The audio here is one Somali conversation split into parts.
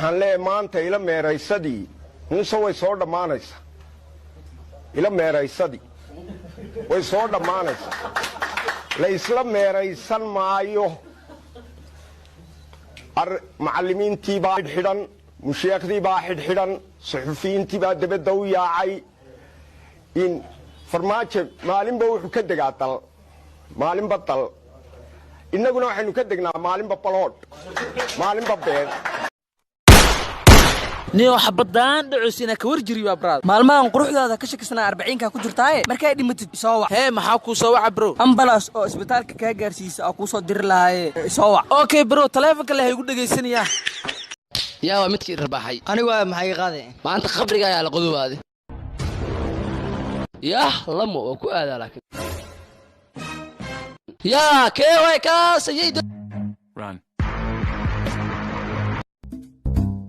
حنلي مانتا إلى ميرايسدي نسوي صور دمانيس إلى ميرايسدي ويصور دمانيس ليس لا ميرايسان مايو معلمين تيبا حدن مشيخ تيبا حدن صحفيين تيبا دبدو ياعي إن فرماتش مالين بوحو كدقاتل مالين بطل إننا نحن كدقنا مالين ببلوت مالين ببين نيو حبضان دعوسينا كورجري وابراد مالمان قروحدادا كشكسنا 40 ka ku jirtaaye markay dhimatid soo wax hee maxaa ku soo wac bro ambulance oo isbitaalka ka gaarsiisa oo ku soo dir lahaye soo wax okay bro taleefanka la igu dhageysanaya yaa waa midkii rabaxay anigu maxay qaadeen maanta qabriga ayaa la qodobaade yaa lamo oo ku aadaa laakiin yaa kee way ka sayid run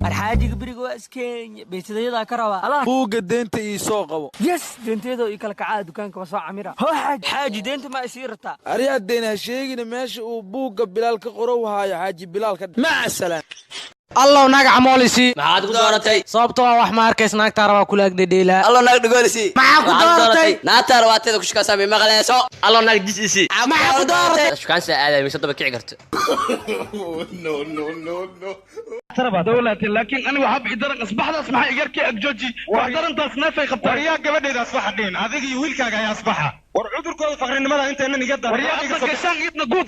arxaajiga biriga waa iskeen beetadayada ka raba allah buuga deenta ii soo qabo yes deenteedo ii kala kacaa dukaanka soo camira xaaji deenta ma isii rata ariyaa deena sheegina meesha uu buuga bilaal ka qoro wahayo xaaji bilaal ka ma salaam الله ناق عموليسي maxaad ku dooratay sababtoo wax ma arkays naagta raba kula agdheela الله ناق دغوليسي maxaa ku dooratay naagta rabateeda ku shaqaysay maqaleeso الله ناق disisi maxaa ku dooratay shaqaan saacaday mise daba kici karto no ترى دولتي لكن انا وحب ادرك اصبحت ما يقركي اجوجي وحضرنت اصنافي قبطه وريا غبديد اصبحدين هذيك ويلكاغا يا اصبحها ور عذركود فقرنimada inta inaan iga daro وريا قسان idna guud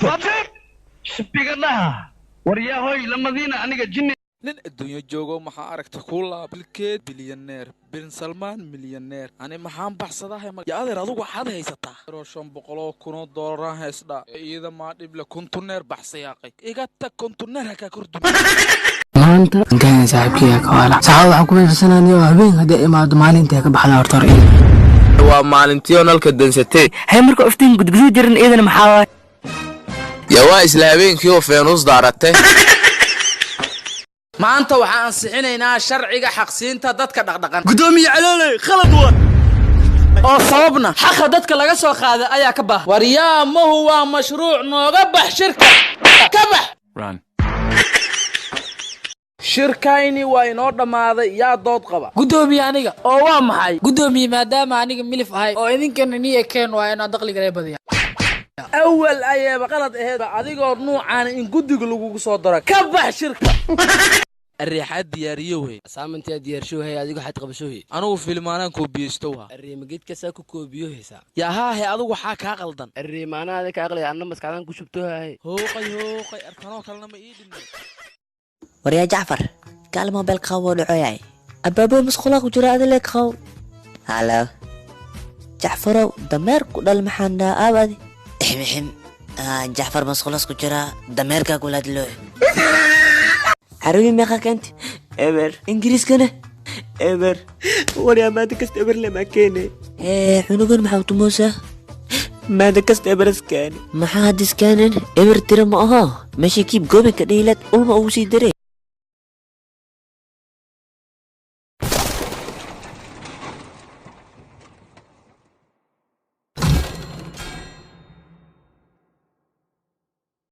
shibiganaha وريا هوي لمدينه aniga jinni nin adduunyo joogo maxaa aragta ku laabilkeed bilyaneer bin salmaan milyaneer ani maxaan baxsadahay ma adeer adigu waxaad haysataa $500,000 haysda iyada ma dhible kontuneer baxsayaaqay iga tag kontuneer ka kordhin maanta gaan saaxiibkiga ka wala saxaab waxaan ku fiirsanaanay habeen hadii imaado maalintii ka baxda horta waa maalintii nalka dansatay hay marka iftiin gudgudu jirin eedana maxaa yaa waa isla habeenkii oo feenus daaratay maanta waxaan ansixinaynaa sharciga xaqsiinta dadka dhaqdhaqan gudoomiye caloolay khalad waa oo sababna xaqa dadka laga soo qaaday ayaa ka baahan wariyaa ma huwa mashruuc nooga bax shirka ka bax run shirkayni waa inoo dhamaaday yaa dood qaba gudoomiye aniga oo waa maxay gudoomiye maadaama aniga milif ahay oo idinkana niye keen waa inaan dakhliga la badiyaa أول أيام غلط هذا أديكوا نوعان إن قدك لوجو صدرك كبح شركة الريحات دياريوه سامنتي ديار شو هي أديكوا حتى قبل شو هي أنا فيلمانا كوبيستوها الريم جيت كساكو كوبيوه سا يا ها هي أدو حاك غلطان الريم أنا هذاك أغلى أنا بس كمان كشبتوها هي هو قي أركانو كلنا ما يدين وريا جعفر قال ما بالقاول عياي أبابو مسخلاق وجراد لك خو هلا جعفر دمر كل المحنة أبدي حم جعفر مسخلاص كجرا دمرك أقولاد له عربي ما كنت إبر إنجليز كنا إبر وريا ما دكست إبر لما كاني حنوقن محاوت موسى ما دكست إبر سكاني ما حد سكانن إبر ترى معها ماشي كيب قومي كديلات أول ما أوصي دري